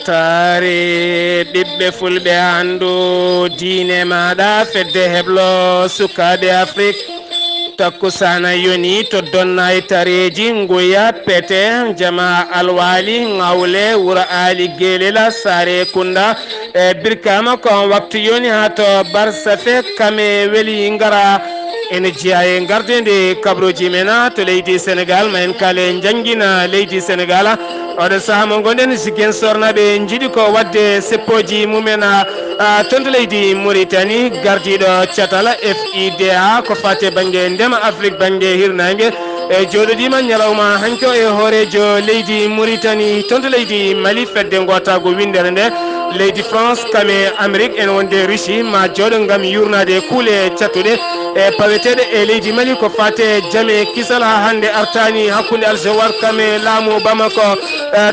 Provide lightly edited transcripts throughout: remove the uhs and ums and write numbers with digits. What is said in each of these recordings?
ɓamtare ɓiɓɓe fulɓe andu diine maɗa fedde heblo sukaɓe Afrique takkusana yoni to donna e tareji nguya pete jama alwali ngawle wura ali gelela sare kunda birkama ko waktu yoni ha to barsafe kame weli ngara ene jiya e gardede kabroji mena to leydi Sénégal ma en kale jangina leydi Sénégal oɗo saaha mo gonɗen sikken sornaɓe jiiɗi ko wadde seppoji mumena tonto leydi Mauritanie gardiɗo catala FIDA ko fate banggue ndema Afrique banggue hirnangue e joɗoɗima ñalawma hanko e hoorejo leydi Mauritanie tonto leydi Mali fedde gotago windere nde leydi France kame Amérique en wonde Russie ma jooɗo gam yurnade kuule cattuɗe e paweteɗe e leydi Mali ko fate jame kisal ha hande artani hakkude Algewar kame laamu Bamako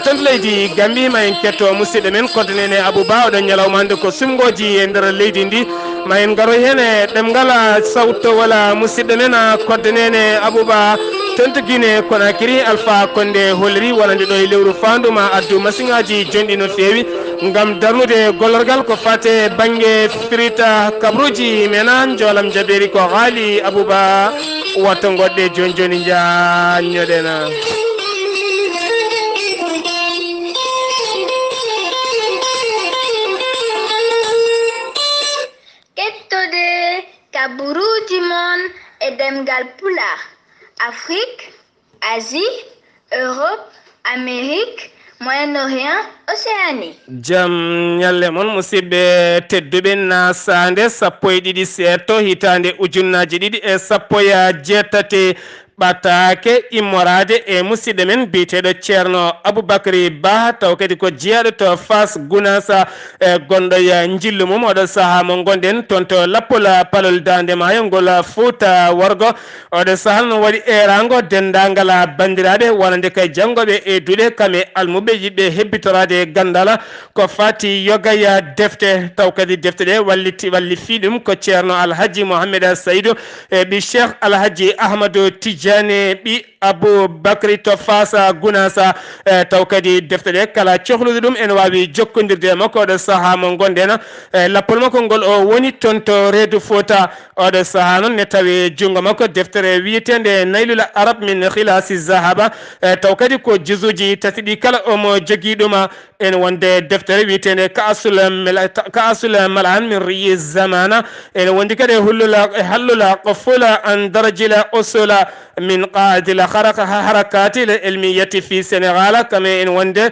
tonto leydi Gambie ma en ketto musidɗo men koddanene Abouba oɗon ñalawma hande ko sumgoji e nder leydi ndi ma en garo hen e ɗemgal sawto wala musidɗo men koddanene Abouba tonto Guinée Conakry Alpha Condé holleri wonande ɗo e lewru fandu ma addu masiŋaji jonɗi no fewi ngam darnude gollorgal ko fate banggue firita kabruji mena jolam jaberi ko haali Abouba watto goɗɗe joni joni jañoɗena kettode kaburuji mon e demgal pulaar Afrique, Asie, Europe, Amérique, Moyen-Orient, Océanie. Jam nyalle mon musidɓe tedduɓe nasande sappo e ɗiɗi seeto hitande ujunnaji ɗiɗi e sappo e jeetati ɓatake immorade e musidɗo men biteɗo ceerno Aboubacry Ba taw kadi ko jeeyaɗo to Fass Gounasa e gonɗo ya jillu mum oɗo saaha mo gonɗen toon to lappol palol dande maayo ngol Fouta Wargo oɗo saaha no waɗi erago dendagal bandiraɓe wonande kay janggoɓe e duɗe kame almuɓe yiɓɓe hebbitorade gandala ko fati yogaya defte taw kadi defte ɗe walli fiɗum ko ceerno Alhaji Mohamed Saydou e ɓi Cheikh Alhaji Ahmadou Tidiane ɓi Aboubacry to Fass Gounasa taw kadi defte ɗe kala cohlude ɗum ene wawi jokkodirde makko oɗo saaha mo gonɗen lappol makko ngol o woni toon to reedu Fouta oɗo saaha noon ne tawi junggo makko deftere wiyetende Naylul Arab min khilasi zahaba taw kadi ko jusuji tati ɗi kala omo jogui ɗum ene wonde deftere wiyetende Ka'sul Malan min riyi zamana ene wondi kadi hallula qofula an darajila usula min qaadil harakati ilmiyati fi Sénégal kame ene wonde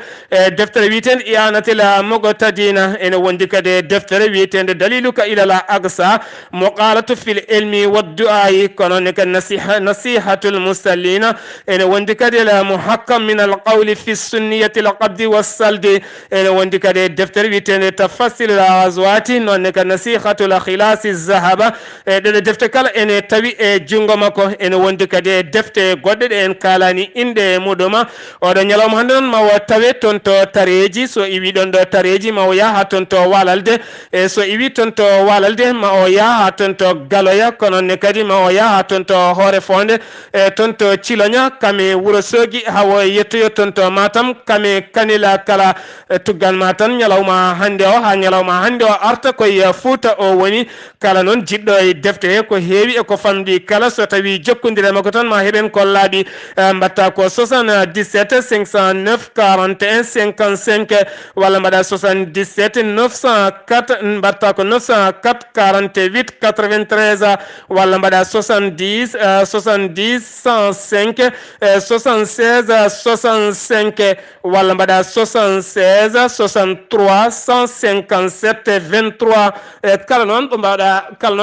deftere wiyetende i'anatil muqtadina ene wondi kadi deftere wiyetende daliluka ilal aqsa muqalatu fil ilmi waddu'ai kono ne kan nasihatul musallina ene wondi kadi la muhakkam min al qawli fi sunniyati al qabdi was saldi ene wondi kadi deftere wiyetende tafassil al azwati non ne kan nasihatul khilasi zahaba de defte kala ene tawi e jungo makko ene wondi kadi defte goɗɗe ɗe en kalani inde muɗuma oɗo ñalawma hande noon mawo tawe toon to tareji so iwi ɗon ɗo tareji ma o yaha toon to walalde e so iwi toon to walalde ma o yaha toon to galoya kono ne kadi ma o yaha toon to hoore fonde e toon to Ciloña kame Wourossogui hawo yettoyo toon to Matam kame Kanila kala tuggal ma tan ñalawma hande o ha ñalawma hande o arta koye Fouta o woni kala noon jiɗɗo e defte he ko heewi e ko famɗi kala so tawi jokkodire makko tan ma heɓen kollaɗi mbatta ko 77 509 41 55 walla mbaɗa 77 904 mbatta ko 904 48 93 walla mbaɗa 70 70 105 76 65 walla mbaɗa 76 63 157 23 kala noon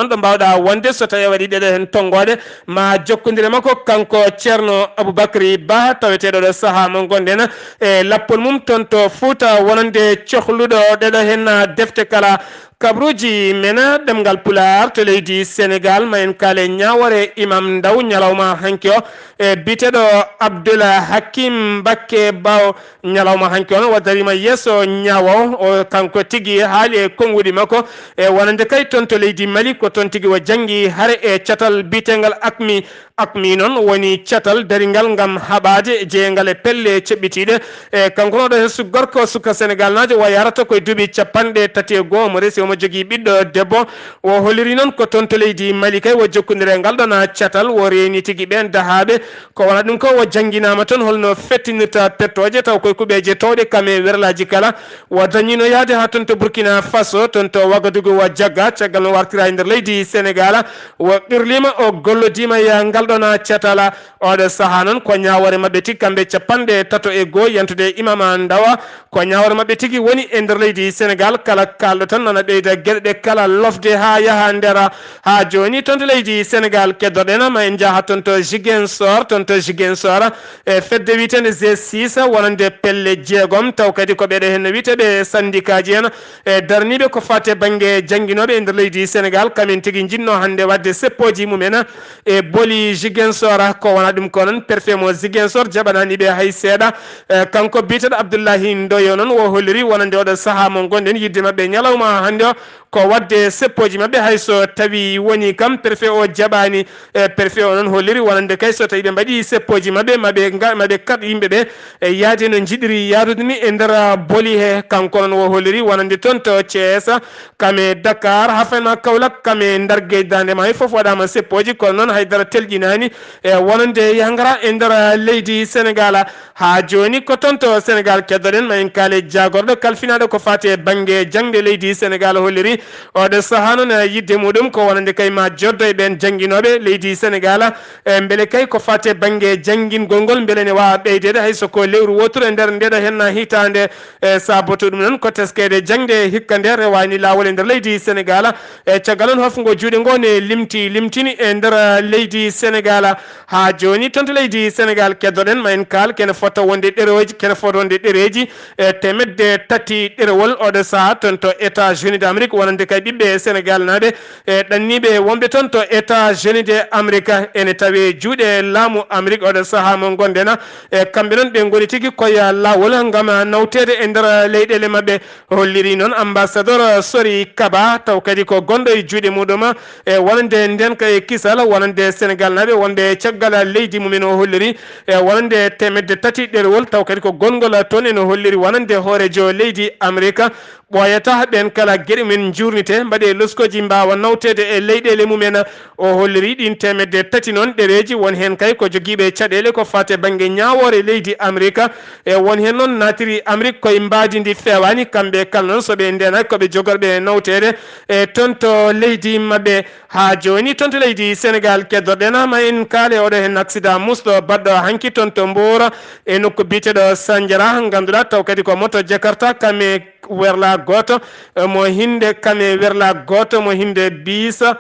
ɗo mbawɗa wonde so tawi waɗi ɗeɗo hen tonggode ma jokkodire makko kanko ceerno Aboubacry Ba taweteɗo ɗo saaha mo gonɗen e lappol mum toon to Fouta wonande cohluɗo ɗeɗo hen defte kala kabruji mena ɗemgal pulaar to leydi Sénégal ma en kaale ñawore imam Ndaw ñalawma hanki o e biteɗo Abdoula Hakim Mbakke Baw ñalawma hanki on waddarima yesso ñawo o kanko tigui haali e konguɗi makko e wonande kay toon to leydi Mali ko toon tigui o janggi haare e catal bitegal akmi ni non woni ciatal daringal ngam haɓade jeeygal e pelle ceɓɓitiɗe e kanko no ɗo hen gorko suka Sénégal najo wa yarata koye duuɓi 31 mo resi omo jogui ɓiɗɗo debbo o holliri noon ko toon to leydi Mali kay wo jokkodire ngal ɗon ciatal wo reeni tigui ɓen dahaɓe ko wona ɗum ko wo jangguinama toon holno fettinirta pettoje taw koye kuɓeje towɗe kame werlaji kala wo dañino yaade ha toon to Burkina Faso toon to Wagadugu wo jagga caggal no wartira e nder leydi Sénégal wo ɓirlima o gollodima ya ngal ɗon ciatala oɗo saaha noon ko ñawore mabɓe tigui kamɓe 31 yantude imama Ndawa ko ñawore mabɓe tigui woni e nder leydi Sénégal kala kalɗo tan nana ɓeyda gueɗe ɗe kala lofde ha yaaha nder ha joni toon to leydi Sénégal keddoɗen ma en jaaha toon to Ziguinchor e fedde witende G6 wonande pelle jeegom taw kadi ko ɓeɗe hen witeɓe syndicat ji en e darniɓe ko fate banggue jangguinoɓe e nder leydi Sénégal kamin tigui jinno hande wadde seppoji mumen e booli Ziguinchor ko wona ɗum ko noon préfet mo Ziguinchor jaɓananiɓe hay seeɗa kanko biteɗo Abdoullahi Ndoyo noon wo holliri wonande oɗo saaha mo gonɗen yidde mabɓe ñalawma hande o ko wadde seppoji mabɓe hayso tawi woni kam préfet o jaɓani préfet o noon holliri wonande kay so tawi ɓe mbaɗi seppoji mabɓe maɓe kat yimɓeɓe e yaade no jiɗiri yaadude ni e nder booli he kanko noon wo holliri wonande toon to Thiès kame Dakar hafema Kaolack kame Ndarguey Dandema hay foof waɗama seppoji kono noon haydara telƴinani e wonande yangara e nder leydi Sénégal ha joni ko toon to Sénégal keddoɗen ma en kaale jagorɗo kalfinaɗo ko fate banggue jangde leydi Sénégal holliri oɗo saaha noon yidde muɗum ko wonande kay ma joddo e ɓen jangguinoɓe leydi Sénégal beele kay ko fate banggue jangguingol ngol beele ne wawa ɓeydede hayso ko lewru woturu e nder ndeɗo henna hitande saboto ɗum noon ko teskede jangde hikka nde rewani lawol e nder leydi Sénégal e caggal on hofgo juuɗe ngo ne limtini e nder leydi Sénégal ha joni toon to leydi Sénégal keddoɗen ma en kaal kene fota wonde ɗereji e temedde tati ɗerewol oɗo saaha toon to États-Unis d'Amérique wonande kay ɓiɓɓe Sénégal naɓe e ɗanniɓe wonɓe toon to États-Unis d'Amérique ene tawi juuɗe laamu Amérique oɗo saaha mo gonɗen e kamɓe noon ɓe goni tigui koye lawol gam nawtede e nder leyɗele mabɓe holliri noon ambassadeur Sori Kaba taw kadi ko gonɗo e juuɗe muɗum e wonande nden kay kisal wonande Sénégal naɓe wonɓe caggal leydi mumen o holliri e wonande temedde tati ɗerewol taw kadi ko gongol toon ene holliri wonande hoorejo leydi Amérique ɓoyata ɓen kala gueɗe men jurnite mbaɗe loskoji mbawa nawtede e leyɗele mumen o holliri ɗin temedde tati noon ɗereji won hen kay ko joguiɓe caɗele ko fate banggue ñawore leydi Amérique e won hen noon natiri Amérique koye mbadi ndi fewani kamɓe kala noon soɓe ndena koɓe jogorɓe nawtede e toon to leydi mabɓe ha joni toon to leydi Sénégal keddoɗen ma en kaale oɗo hen accident musɗo baɗɗo hanki toon to Mbour e nokku biteɗo Sandiara ganduɗa taw kadi ko moto Jakarta kame werla goto mo hinde kame werla goto mo hinde bisa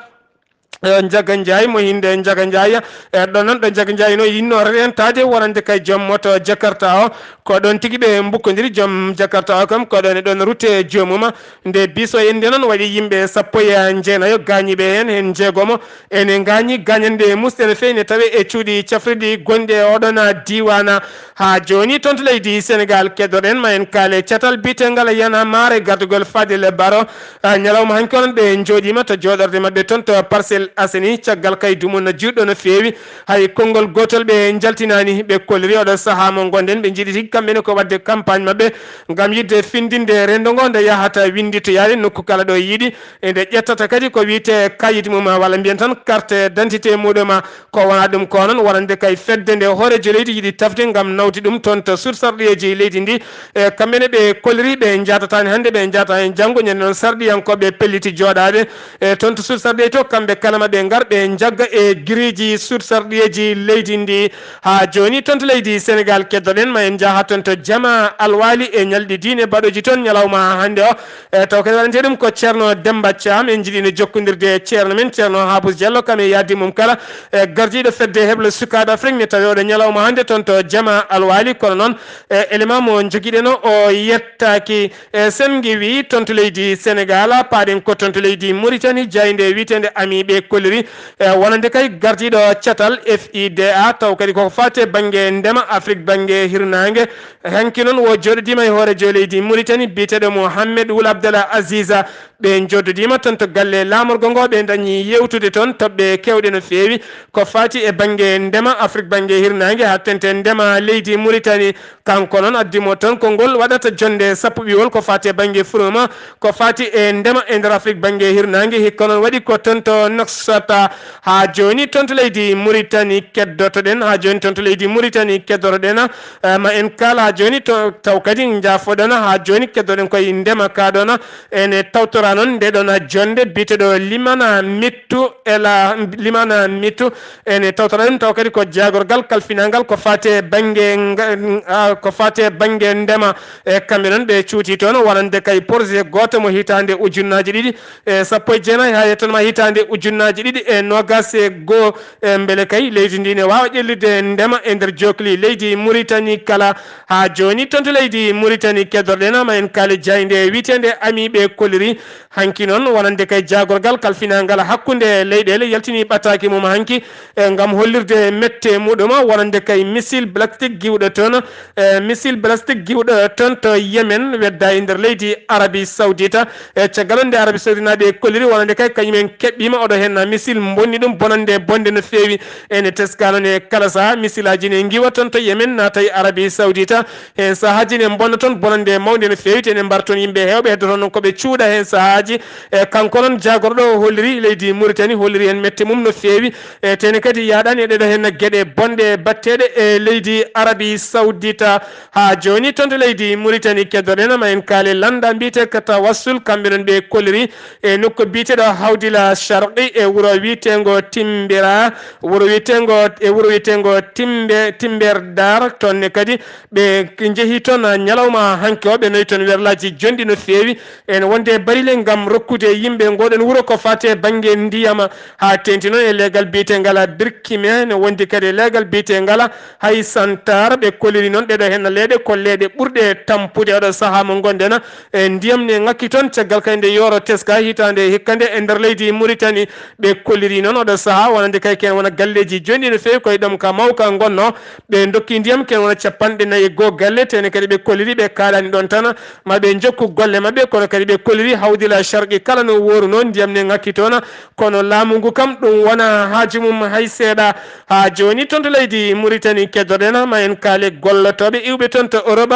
Njaga Ndiaye mo hinde Njaga Ndiaye ɗon noon ɗo Njaga Ndiaye no yinno rentade wonande kay joom moto Jakarta o ko ɗon tigui ɓe bukkodiri joom Jakarta o kam ko ɗon e ɗon rutte joomum nde biso en nde noon waɗi yimɓe 19 gañiɓe hen jeegomo ene gañi gañande musɗe no fewi ne tawi e cuuɗi cafriɗi gonɗe oɗon diwana ha joni toon to leydi Sénégal keddoɗen ma en kaale catal bitengal yana mare gardugol Fadel Baro ñalawma hanki onon ɓe jooɗima to joɗorde mabɓe toon to Parcelles Assainies caggal kay dumon no juɗɗo no fewi hay konngol gotol ɓe jaltinani ɓe kolliri oɗo saaha mo gonɗen ɓe jiiɗi tigui kamɓene ko wadde campagne mabɓe gam yidde findinde rendo ngo nde yahata winditoyade nokku kala ɗo yiiɗi e nde ƴettata kadi ko wiyete kayit mum walla mbiyen tan carte d'identité muɗum ko wona ɗum ko noon wonande kay fedde nde hoorejo leydi yiiɗi tafde gam nawdi ɗum toon to sursarɗiyeji leydi ndi e kamɓene ɓe kolliri ɓe jatatani hande ɓe jata hen janggo ñande noon sarɗiyankoɓe pelliti joɗade e toon to sursarɗiye to kamɓe kalama ɓe garɓe jagga e guiriji sursarɗiyeji leydi ndi ha joni toon to leydi Sénégal keddoɗen ma en jaaha toon to Jama Alwali e ñalɗi diine baɗoji toon ñalawma hande o e taw kadi waɗante ɗum ko ceerno Demba Thiam en jiiɗino jokkodirde ceerno men ceerno Habous Diallo kam e yaddi mum kala e gardiɗo fedde heble sukaɓe Afrique ne tawi oɗo ñalawma hande toon to Jama Alwali kono noon élément mo joguiɗen o yettaki sen giwi toon to leydi Sénégal paɗen ko toon to leydi Mauritanie jayde witende Ami ɓe kolliri wonande kay gardiɗo catal FIDA taw kadi ko fate banggue ndema Afrique banggue hirnangue hanki noon wo joɗodima e hoore leydi Mauritanie biteɗo Mohamed Ould Abdallah Aziza ɓe joddodima ton to galle lamorgo ngo ɓe dañi yewtude toon toɓɓe kewɗe no feewi ko fati e banggue ndema Afrique banggue hirnangue ha tente ndema leydi Mauritanie kanko noon addimo toon konngol waɗata jonde sappo ɓiwol ko fati e banggue Furuma ko fati e ndema e nder Afrique banggue hirnangue hikka noon waɗi ko toon to noksata ha joni toon to leydi Mauritanie keddotoɗen ha joni toon to leydi Mauritanie keddotoɗen ma en kala ha joni to taw kadi jafoɗon ha joni keddoɗen koye ndema kaɗon ene tawtora noon ndeɗon jonde biteɗo limana mittu limana mittu ene tawtora ɗum taw kadi ko jagorgal kalfinangal ko fate banggue ndema e kamɓe noon ɓe cuuti toon wonande kay projet goto mo hitande ujunnaji ɗiɗi e sappo e jeenayyi ha yettanma hitande ujunnaji ɗiɗi e nogas e goho beele kay leydi ndi ne wawa ƴellide ndema e nder jokli leydi Mauritanie kala ha joni toon to leydi Mauritanie keddorɗen ma en kaali jayde witende amiɓe kolliri hanki noon wonande kay jagorgal kalfinangal hakkude leyɗele yaltini ɓattaki mum hanki gam hollirde mette muɗum wonande kay missile balistique giwɗo toon missile balistique giwɗo toon to Yemen wedda e nder leydi Arabie Saoudita e caggal nde Arabie Saoudite naɓe kolliri wonande kay kañumen keɓɓima oɗo hen missile bonni ɗum bonande bonde no feewi ene teskano ne kala saha missile aji ne giwa toon to Yemen nata e Arabie Saoudita hen sahaji ne bonna toon bonande mawde no feewi tene mbar toon yimɓe hewɓe heddo toon koɓe cuuɗa hen sahaji e kanko noon jagorɗo o holliri leydi Mauritanie holliri hen mette mum no feewi e tene kadi yaɗani e ɗeɗo hen gueɗe bonɗe batteɗe e leydi Arabie Saoudita ha joni toon to leydi Mauritanie keddoɗen ma en kaale landa mbiyete ko Tawassul kamɓe noon ɓe kolliri e nokku mbiteɗo Hawdila Sharqi e wuuro witengo Timbira wuuro witengo Timberdar tonne kadi ɓe jeehi toon ñalawma hanke o ɓe nayi toon werlaji jonɗi no feewi ene wonde barile gam rokkude yimɓe ngoɗon wuuro ko fate banggue ndiyama ha tenti noon e leegal biyetegal Birkime ne wondi kadi leegal biyetegal hay santar ɓe kolliri noon ɗeɗo hen leeɗe ko leeɗe ɓurɗe tampude oɗo saaha mo gonɗen e ndiyam ne ngakki toon caggal kay nde yoro teska hitande hikkande e nder leydi Mauritanie ɓe kolliri noon oɗo saaha wonande kay ken wona galleji jonɗi no feewi koye ɗom ka mawka gonno ɓe dokki ndiyam ken wona 45 galle tene kadi ɓe kolliri ɓe kalani ɗon tan maɓe jokku golle mabɓe kono kadi ɓe kolliri Hawdila Sharqi kala no woru noon ndiyam ne ngakki toon kono laamu ngu kam ɗum wona haaju mum hay seeɗa ha joni toon to leydi Mauritanie keddoɗen ma en kaali gollotoɓe iwɓe toon to Europe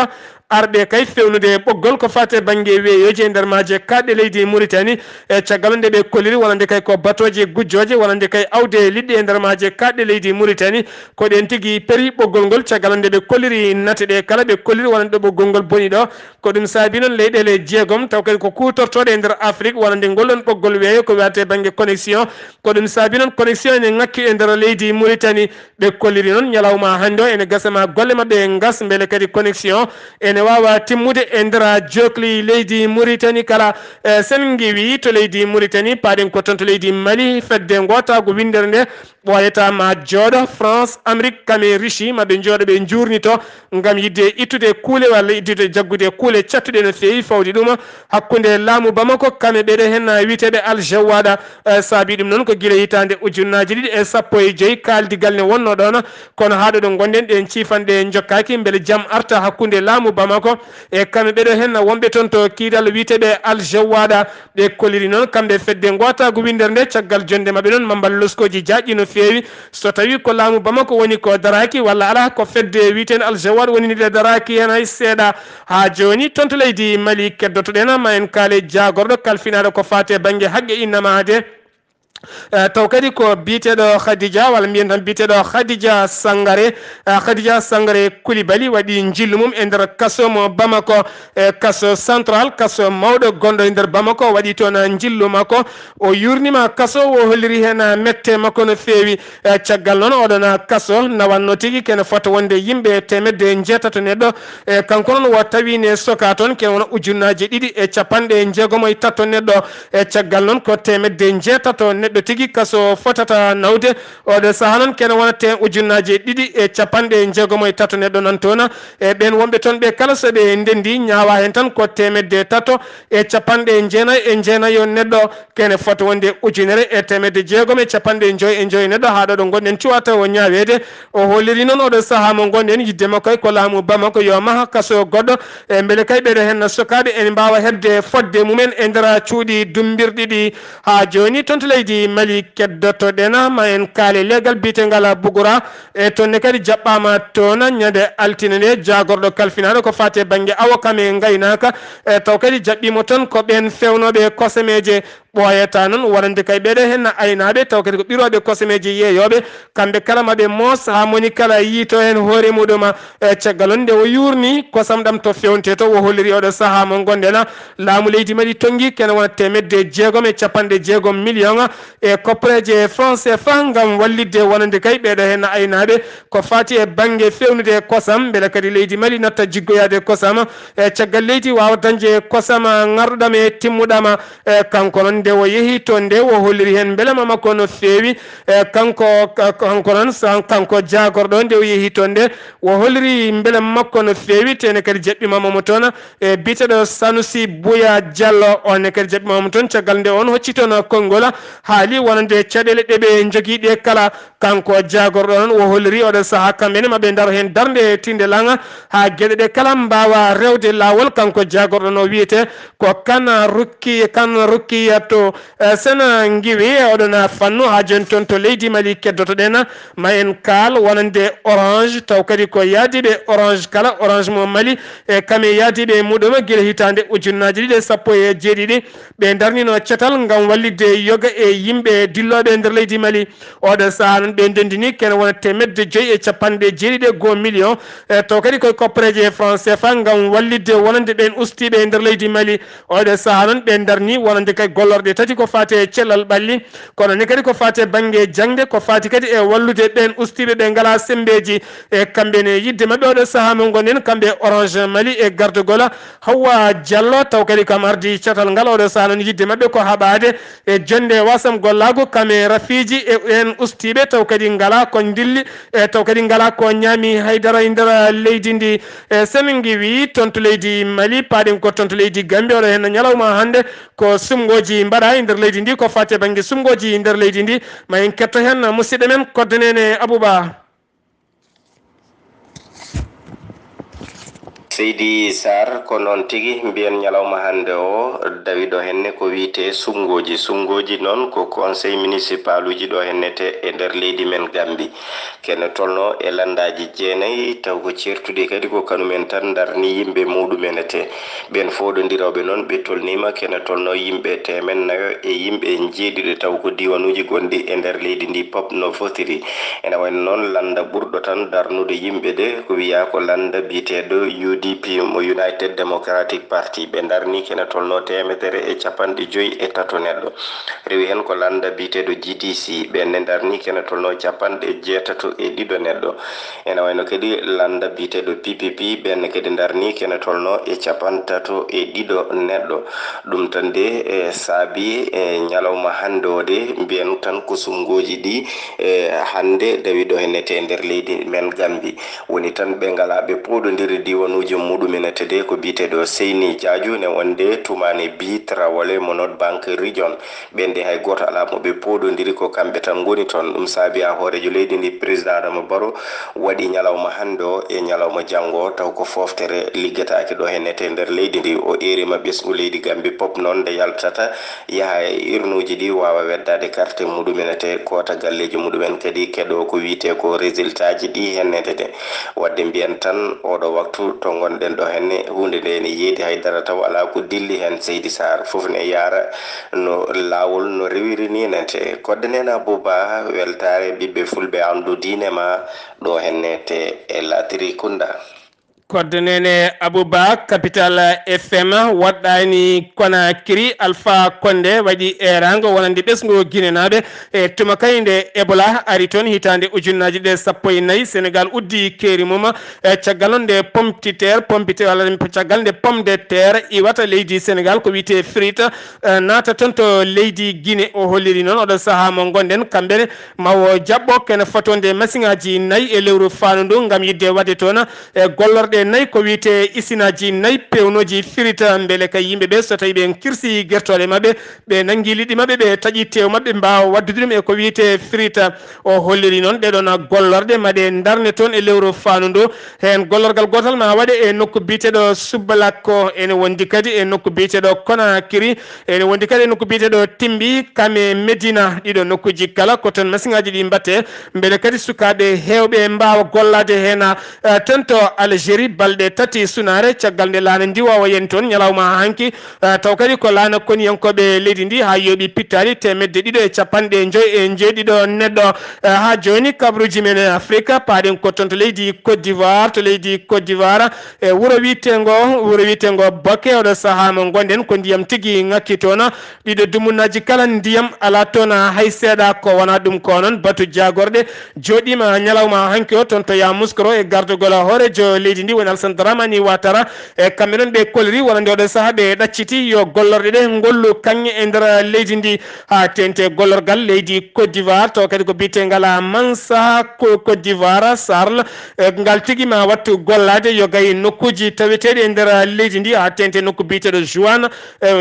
arɓe kay fewnude ɓoggol ko fate banggue weeyoji e nder maaje kaɗɗe leydi Mauritanie e caggal nde ɓe kolliri wonande kay ko batoje gujjoje wonande kay awde liɗɗi e nder maaje kaɗɗe leydi Mauritanie ko ɗen tigui péri ɓoggol ngol caggal nde ɓe kolliri nate ɗe kala ɓe kolliri wonande ɗo ɓoggol ngol boni ɗo ko ɗum saabi noon leyɗele jeegom taw kadi ko kutortoɗe e nder Afrique wonande ngolɗon ɓoggol weeyo ko wiyate banggue connexion ko ɗum saabi noon connexion ene ngakki e nder leydi Mauritanie ɓe kolliri noon ñalawma hande o ene gasama golle mabɓe gas beele kadi connexion ene wawa timmude e nder jokli leydi Mauritanie kala sen giwi to leydi Mauritanie paɗen ko toon to leydi Mali fedde gotago windere nde ɓoyata ma jooɗo France Amérique kame Russie maɓe jooɗo ɓe jurnito gam yidde ittude kuule walla iddude jaggude kuule cattuɗe no feewi fawdi ɗum hakkude laamu Bamako kame ɓeɗo hen witeɓe Al Jawada saabi ɗum noon ko guila hitande ujunnaji ɗiɗi e sappo e joyyi kaldigal ne wonno ɗon kono haɗo ɗo gonɗen ɗen ciifanɗe jokkaki beele jaam arta hakkude laamu Bamako e kamɓe ɓeɗo hen wonɓe toon to kiidal witeɓe Al Jawada ɓe kolliri noon kamɓe fedde gotago windere nde caggal jonde mabɓe noon mambal loskoji jaƴƴi no feewi so tawi ko laamu Bamako woni ko daraki walla ala ko fedde witen Al Jawada woni nide daraki hen hay seeɗa ha joni toon to leydi Mali keddotoɗen ma en kaale jagorɗo kalfinaɗo ko fate banggue haqqe innamade taw kadi ko biteɗo Khadija walla mbiyen tan biteɗo Khadija Sangare Coulibaly waɗi jillu mum e nder kaso mo Bamako kaso central kaso mawɗo gonɗo e nder Bamako waɗi toon jillu makko o yurnima kaso o holliri hen mette makko no feewi caggal noon oɗon kaso nawanno tigui kene fota wonde yimɓe 1jeetato neɗɗo kanko noon wo tawine soka toon ken wona ujunnaji ɗiɗi e 160 neɗɗo caggal noon ko 1jeetato neɗɗo neɗɗo tigi kaso fotata nawde oɗo saha noon kene wonate ujunnaji ɗiɗi e capanɗe jeegomo e tato neɗɗo nan toon e ɓen wonɓe toon ɓe kala so ɓe ndendi ñawa hen tan ko temedde tato e capanɗe jeenayyi e jeenayyi o neɗɗo kene fota wonde ujunere e temedde jeegom e capanɗe joyyi e joyyi neɗɗo ha ɗo gonɗen cuwata o ñawede o holliri noon oɗo saaha mo gonɗen yidde makko ko laamu bamako yo maha kaso goɗɗo e beele kay ɓeɗo hen sukaɓe ene mbawa hebde fodde mumen e nder cuuɗi dumbirɗi ɗi ha joni toon to leydi Mali keddotoɗen ma en kaali legal bitegal Bougoura e toonne kadi jaɓɓama toon ñande altine nde jagorɗo kalfinaɗo ko fate banggue awo kame gaynaka e taw kadi jaɓɓimo toon ko ɓen fewnoɓe kosemeje ɓoyata noon wonande kay ɓeɗo hen aynaɓe taw kadi ko ɓiroɓe kosemeji yeeyoɓe kamɓe kala maɓe moos ha moni kala yiito hen hoore muɗum e caggal on nde o yurni kosam ɗam to fewnte to o holliri oɗo saaha mo gonɗen laamu leydi Mali tonggui kene wona temedde jeegom e capanɗe jeegom million e koppareje franc CFA gam wallidde wonande kay ɓeɗo hen aynaɓe ko fati e banggue fewnude kosam beele kadi leydi Mali natta jiggoyade kosam e caggal leydi wawa dañde kosam garɗam e timmuɗam e kanko noon nde o yeehi to nde o holliri hen beelama makko no feewi e kanko noon kanko jagorɗo nde o yeehi to nde o holliri beele makko no feewi tene kadi jaɓɓimamamo toon e biteɗo Sanusi Bouya Diallo onne kadi jaɓɓimamamo toon caggal nde on hocci toon konngol haali wonande caɗele ɗeɓe joguiɗe kala kanko jagorɗo noon o holliri oɗo saaha kamɓene maɓe daaro hen darde tinde langa ha gueɗe ɗe kala mbawa rewde lawol kanko jagorɗo no wiyete ko kan rukki to sena giwi oɗon fannu ha joni toon to leydi Mali keddotoɗen ma en kaal wonande orange taw kadi ko yaadiɓe orange kala orange mo Mali e kame yaadiɓe muɗum guila hitande ujunnaji ɗiɗi sappo e jeeɗiɗi ɓe darnino cetal gam wallidde yoga e yimɓe dilloɓe nder leydi Mali oɗo saaha noon ɓe ndendini kene wona temedde joyyi e capanɗe jeeɗiɗi go million e taw kadi koye koppareje franc CFA gam wallidde wonande ɓen ustiɓe nder leydi Mali oɗo saaha noon ɓe darni wonande kay gollorɗe tati ko fati e cellal ɓalli kono ni kadi ko fati e banggue jangde ko fati kadi e wallude ɓen ustiɓe ɓe ngala sembeji e kamɓene yidde mabɓe oɗo saaha mo gonen kamɓe orange Mali e gardegol Hawa Diallo taw kadi kam ardi catal ngal oɗo saaha noon yidde mabɓe ko haɓade e jonde wasam gollago kame rafiji e en ustiɓe taw kadi ngala ko dilli e taw kadi ngala ko ñaami haydara e nder leydi ndi e sen giwi toon to leydi Mali paaɗen ko toon to leydi Gambie oɗo hen ñalawma hande ko sumgoji mbaɗa e nder leydi ndi ko fate banggue sumgoji nder leydi ndi ma en ketto hen musidɗo men koddanene Abouba. Seydi Sar ko noon tigi mbiyen ñalawma hande o dawi ɗo henne ko wiyete sumgoji noon ko conseil municipal uji ɗo hennete e nder leydi men Gambi kene tolno e landaji jeenayyi taw ko certude kadi ko kanumen tan darni yimɓe muɗumenete ɓen foɗodiroɓe noon ɓe tolnima kene tolno yimɓe 400 e yimɓe jeeɗiɗo taw ko diwanuji gonɗi e nder leydi ndi pop no fotiri ene wayno noon landa ɓurɗo tan darnude yimɓe de ko wiya ko landa biteɗo UDP mo United Democratic Party ɓe darni kene tolno 153 neɗɗo rewi hen ko landa biteɗo GDC ɓenne darni kene tolno 62 neɗɗo ene wayno kadi landa biteɗo PPP ɓenne kadi darni kene tolno e 32 neɗɗo ɗum tan de e saabi e ñalawma hande o de mbiyen tan ko sumgoji ɗi hande dawi ɗo hennete e nder leydi men Gambi woni tan ɓe ngala ɓe poɗodiri diwanuji muɗumenete de ko biteɗo Seyni Diadio ne wonde tumane bi Trawole mo North Bank Region ɓende hay goto ala mo ɓe poɗodiri ko kamɓe tan goni toon ɗum saabi ha hoorejo leydi ndi président Adama Barrow waɗi ñalawma hande o e ñalawma janggo taw ko foftere liggetake ɗo hennete nder leydi ndi o erima ɓesgu leydi Gambi pop noon nde yaltata yaha e irnuji ɗi wawa weddade carte muɗumenete kota galleji muɗumen kadi keɗo ko wiyete ko résultat ji ɗi hennete de wadde mbiyen tan oɗo waktu to gonɗen ɗo henne hunde nde ne yeedi haydara taw ala ko dilli hen Seydi Sar foof ne yara no lawol no rewiri ni nete koddanena Abouba weltare ɓiɓɓe fulɓe andu diine ma ɗo hennete e Latrikunda. Coordonene Abouba Capital FM waɗani Conakry Alpha Condé waɗi erango wonande ɓesgo guinenaɓe e tuma kayde Ebola ari toon hitande ujunnaji ɗe 14 Sénégal uddi keeri mum e caggal on nde pompiteer walla caggal nde pomme de terre iwata leydi Sénégal ko wiyete frite nata toon to leydi Guinée o holliri noon oɗo saaha mo gonɗen kamɓene mawo jaɓɓo kene fotonde machine aji 4 e lewru fandu ndu gam yidde wadde toon e gollorɗe 4 ko wiyete isinaji 4 pewnoji firita beele kay yimɓeɓe so tawi ɓe kirsi guertoɗe mabɓe ɓe nangui liɗɗi mabɓe ɓe taaƴi tew mabɓe mbawa waddude ɗum e ko wiyete firita o holliri noon ɗeɗon gollorɗe maɗe darne toon e lewru fandu ndu hen gollorgal gotal ma waɗe e nokku biteɗo Subalakko ene wondi kadi e nokku biteɗo Conakry ene wondi kadi e nokku biteɗo Timbi Kame Medina ɗiɗo nokkuji kala ko toon machine aji ɗi mbatte beele kadi sukaɓe hewɓe mbawa gollade hen tento Algérie balɗe 3 sunare caggal nde laana ndi wawa yen toon ñalawma hanki taw kadi ko laana koniyankoɓe leydi ndi ha yooɓi pittali 250 neɗɗo ha joni kabruji men Afrique paaɗen ko toon to leydi Côte d'Ivoire e wuuro wiyetego Boke oɗo saaha mo gonɗen ko ndiyam tigui ngakki toon ɗiɗo dumunnaji kala ndiyam ala toon hay seeɗa ko wona ɗum ko noon batu jagorɗe joɗima ñalawma hanki o toon to Yamoussoukro e gardugol hoorejo leydi ndi woni Alassane Dramane Ouattara e kamɓe noon ɓe koliri wonande oɗo saaha ɓe ɗacciti yo gollorɗe ɗe gollu kanŋe e nder leydi ndi ha tente gollorgal leydi Côte d'Ivoire taw kadi ko bitegal Mansa Côte d'Ivoire Sarl ngal tigui ma wattu gollade yo gayi nokkuji taweteɗe e nder leydi ndi ha tente nokku biteɗo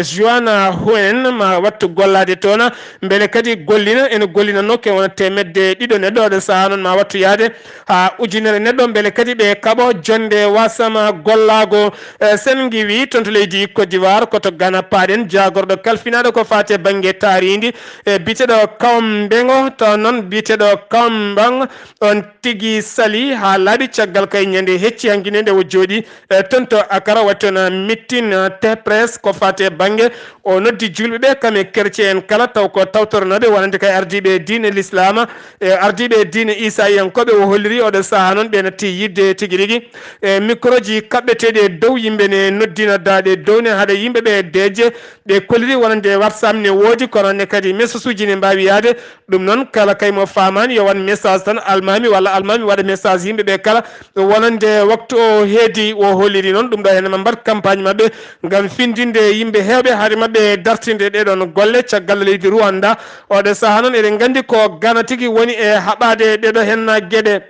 Joan Hoen ma wattu gollade toon beele kadi ene gollina nokke wona 200 neɗɗo oɗo saaha noon ma wattu yaade ha 1,000 neɗɗo beele kadi ɓe kaɓo jonde wasama gollago sen giwi toon to leydi Côte d'Ivoire koto Gana paaɗen jagorɗo kalfinaɗo ko fate banggue taaridi e biteɗo Kawmbengo taw noon biteɗo Kawmbang on tigui sali ha laaɓi caggal kay ñande hecci hankkine nde o jooɗi toon to Akara watti toon meeting te presse ko fate banggue o noddi julɓeɓe kame chrétien en kala taw ko tawtornoɓe wonande kay ardiɓe diine l'islam e ardiɓe diine isayankoɓe o holliri oɗo saaha noon ɓe natti yidde tigui rigui e micro ji kaɓɓeteɗe dow yimɓe ne noddina daɗe dow ne haɗa yimɓeɓe deeje ɓe koliri wonande WhatsApp ne woodi kono ne kadi message uji ne mbawi yaade ɗum noon kala kaymo famani yo wan message tan almami waɗa message yimɓeɓe kala wonande waktu o heedi o holliri noon ɗum ɗo hen ma mbat campagne mabɓe gam findinde yimɓe hewɓe haade mabɓe dartinde ɗeɗon golle caggal leydi Rwanda oɗo saaha noon eɗen gandi ko Gana tigui woni e haɓade ɗeɗo hen gueɗe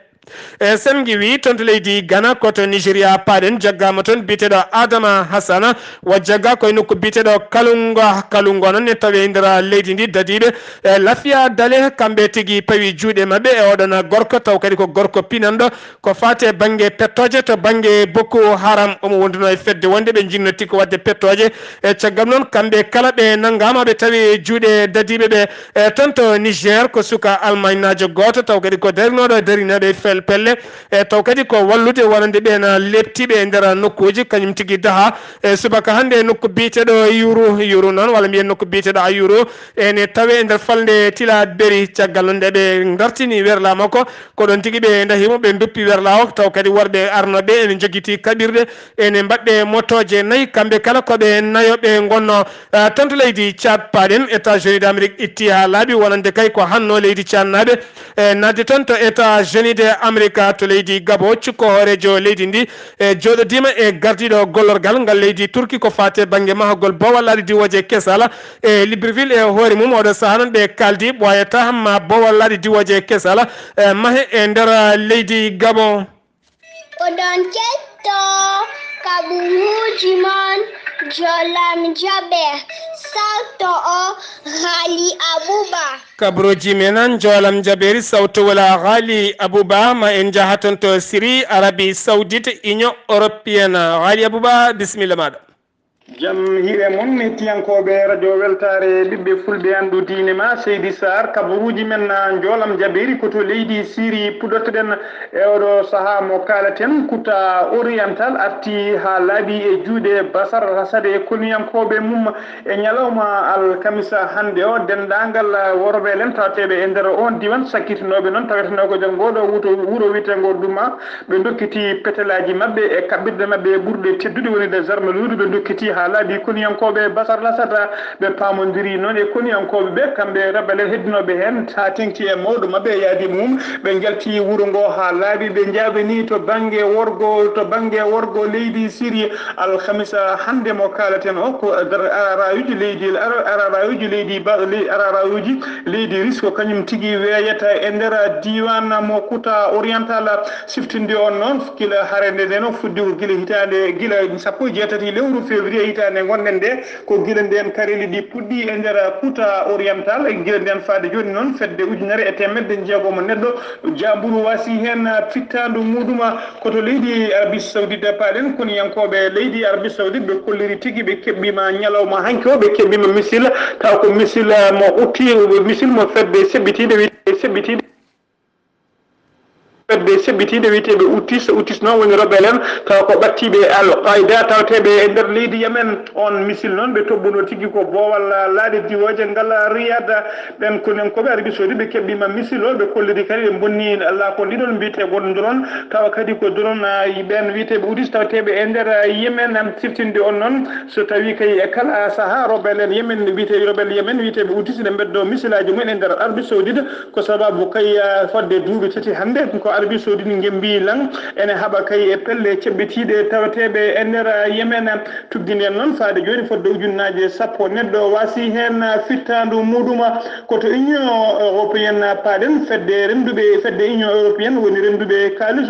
e sen giwi toon to leydi Ghana koto Nigéria paaɗen jaggama toon biteɗo Adama Hassana wo jagga koye nokku biteɗo Kalungo noon ne tawi nder leydi ndi dadiɓe e Lafia Dale kamɓe tigui pawi juuɗe mabɓe e oɗon gorko taw kadi ko gorko pinanɗo ko fate banggue pettoje to banggue Boko Haram omo wonduno e fedde wonde ɓe jinnoti ko wadde pettoje e caggal noon kamɓe kala ɓe nanggama ɓe tawi juuɗe dadiɓe ɓe e toon to Niger ko suka Allemagne najo goto taw kadi ko darinoɗo darinaɓe pelle e taw kadi ko wallude wonande ɓe na leptiɓe e nder nokkuji kañum tigui daha e subaka hande nokku biteɗo yuru noon walla mbiyen nokku biteɗo Ayuru ene tawe e nder falde Tila Beri caggal nde ɓe dartini werla makko ko ɗon tigui ɓe dahimo ɓe duppi werla o taw kadi worɓe arnoɓe ene joguiti kaɓirɗe ene mbaɗɗe motoje 4 kamɓe kala koɓe nayoɓe gonno toon to leydi Tchad paaɗen États-Unis d'Amérique itti ha laaɓi wonande kay ko hanno leydi Tchad naɓe e nadde toon to États-Unis America to leydi Gabo cikko hoorejo leydi ndi e joɗodima e gardiɗo gollorgal ngal leydi Turki ko fate banggue mahagol bowallaɗi diwoje Kesala e Libreville e hoore mum oɗo saaha noon ɓe kaldi ɓoyata hamma bowallaɗi diwoje Kesala mahe e nder leydi Gabon. Oɗon ketto kaɓuruji mon jolam jaber salto o Ghali Abouba kabroji menan jolam jaberi sawto wala Ghali Abouba ma en jahaton to Syrie Arabie Saoudite Union Européenne Ghali Abouba bismillah maɗa. jam hiire mon mettiyankoɓe radio weltare ɓiɓɓe fulɓe andu diine ma Seydi Sarr kabaruji men joolam jaɓeri koto leydi Syrie puɗortoɗen e oɗo saaha mo kalaten kuta oriental arti ha laaɓi e juuɗe Bashar al-Assad e koniyankoɓe mum e ñalawma alkamisa hande o dendagal worɓe len tawateɓe e nder on diwan sakkitinoɓe noon taweteno ko jam ngoɗo wuuro wiyetego Duma ɓe dokkiti petelaji mabɓe e kaɓɓirɗe mabɓe ɓurɗe teddude woni des armes lourdes ɓe dokkiti ha laaɓi koniyankoɓe Bashar al-Assad ɓe pamodiri noon e koniyankoɓe ɓe kamɓe rebelle heddinoɓe hen ha tengti e mawɗo mabɓe e yaadi mum ɓe jalti wuuro ngo ha laaɓi ɓe jabini to banggue worgo leydi Syrie alhamisa hande mo kalaten o ko ararayuji leydi Russie ko kañum tigui weyata e nder diwan mo Kuta oriental siftinde on noon gila harende nde no fuddi ko gila sappo e jeetati lewru février hitande gonɗen nde ko guila nden kareli ɗi puɗɗi e nder Kuta oriental e guila nden faade joni noon fedde ujunere e temedde jeegomo neɗɗo jamburu wasi hen fittandu muɗuma koto leydi Arabie Saoudite paɗen kono yankoɓe leydi Arabie Saoudite ɓe kolliri tigui ɓe keɓɓima ñalawma hanki o ɓe keɓɓima missile taw ko missile mo utti missile mo fedde seɓɓitiɗe wiyeteɓe utis noon woni rebelle en taw ko ɓattiɓe al-Qaida tawateɓe e nder leydi Yemen on missile noon ɓe tobbuno tigui ko boowal laaɗe diwoje ngal Riyad ɓen konenkoɓe Arabie Saoudite ɓe keɓɓima missile o ɓe kolliri kadi ɓe bonni laakon ɗiɗon mbiyetego drone tawa kadi ko drone ɓen wiyeteɓe utis tawateɓe e nder Yemen siftinde on noon so tawi kay e kala saaha rebelle en Yemen wiyeteɓe rebelle Yemen wiyeteɓe utis ne mbeddo missile aji mumen e nder Arabie Saoudite ko sababu kay fodde duuɓi tati hande ko Arabie Saoudite gembi lang ene haɓa kay e pelle ceɓɓitiɗe tawateɓe e nder Yemen tugginen noon faade joni fodde ujunnaje sappo neɗɗo wasi hen fittandu muɗuma koto Union européenne paɗen fedde Union européenne woni renduɓe kalis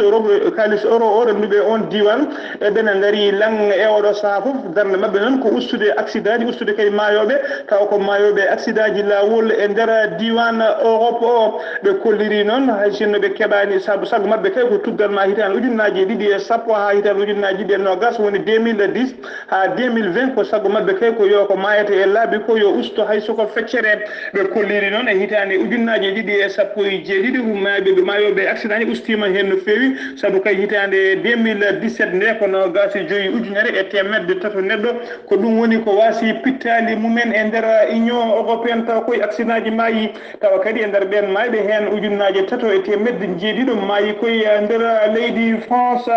euro o renduɓe on diwan eɓene gari lang e oɗo saaha foof darde mabɓe noon ko ustude accident ji ustude kay mayoɓe taw ko mayoɓe accident ji lawol e nder diwan Europe o ɓe kolliri noon hay sinno ɓe keɓani sago mabɓe kay ko tuggal ma hitande ujunnaji ɗiɗi e sappo ha hitande ujunnaji ɗiɗi e nogas woni 2010 ha 2020 ko sago mabɓe kay ko yo ko mayata e laabi ko yo usto hay soko feccere ɓe kolliri noon e hitande ujunnaji ɗiɗi e sappo e jeeɗiɗi mayoɓe accident ji ustima hen no fewi saabu kay hitande 2017 nde ko nogas e joyi ujunere e temedde tato neɗɗo ko ɗum woni ko wasi pittali mumen e nder Union européenne taw koye accident ji maayi tawa kadi e nder ɓen mayɓe hen ujunnaji tato e temedde jeeɗiɗo maayi koye nder leydi France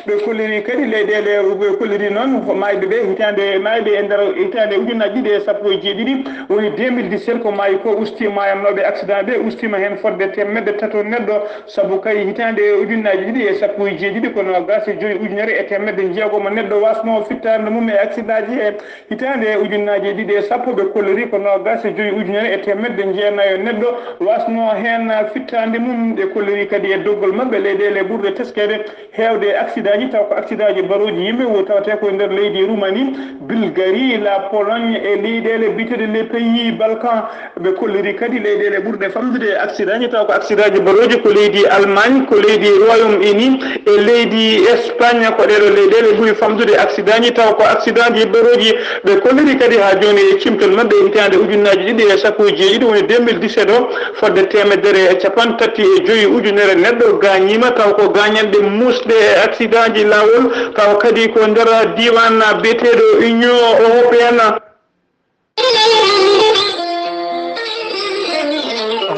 ɓe kolliri kadi leyɗele ɓe kolliri noon mayɓe ɓe hitande mayɓe e nder hitande ujunnaji ɗiɗi e sappo e jeeɗiɗi woni 2017 ko maayi ko ustima mayamnoɓe accident ɓe ustima hen fodde temedde tato neɗɗo saabu kay hitande ujunnaji ɗiɗi e sappo e jeeɗiɗi ko nogas e joyi ujunere e temedde jeegomo neɗɗo wasno fittande mum e accident ji e hitande ujunnaji ɗiɗi e sappo ɓe kolliri ko nogas e joyi ujunere e temedde jeenayo neɗɗo wasno hen fittande mum ɓe kolliri kadi e doggol mabɓe leyɗele ɓurɗe teskede hewde accident ji taw ko accident ji baroji yimɓe wo tawate ko nder leydi Roumanie Bulgarie la Pologne e leyɗele biteɗe les pays Balkan ɓe kolliri kadi leyɗele ɓurɗe famdude accident ji taw ko accident ji baroji ko leydi Allemagne ko leydi Royaume-Uni e leydi Espagne ko ɗeɗo leyɗele ɓuuri famdude accident ji taw ko accident ji baroji ɓe kolliri kadi ha joni e cimtol mabɓe hitande ujunnaji ɗiɗi e sappo e jeeɗiɗi woni 2017 o fodde temedere e capan tati e joyi ujunere neɗɗo gañima taw ko gañanɗe musɗe e accident ji lawol taw kadi ko nder diwan biyeteɗo Union européenne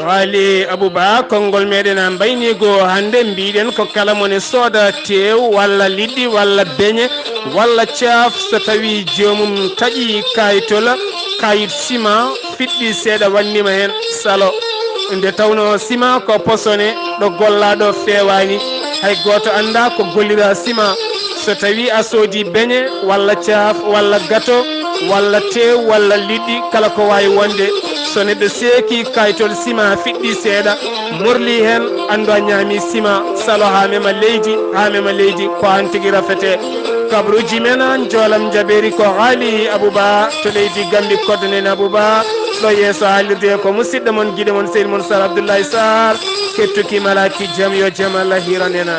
Wali Abouba konngol meɗen mbaynigo hande mbiɗen ko kala mone sooda tew walla liɗɗi walla beñe walla caaf so tawi jomum taƴi kayit ciment fiɗɗi seeɗa wannima hen salo nde tawno ciment ko posone ɗo gollaɗo fewani hay goto anda ko gollira ciment so tawi a soodi beñe walla caaf walla gato walla tew walla liɗɗi kala ko wawi wonde so neɗɗo seeki kaytol ciment fiɗɗi seeɗa morli hen andu a ñaami ciment salo ha mema leydi ko han tigui rafete kabruji men joolam jaɓeri ko haali Abouba to leydi Gambie koddanen Abouba ɗo yeeso haalirde ko musidɗo moon guiɗo moon seydi moon Sar Abdoulaye Sarr kettuki malaki jaam yo jaam Allah hiranena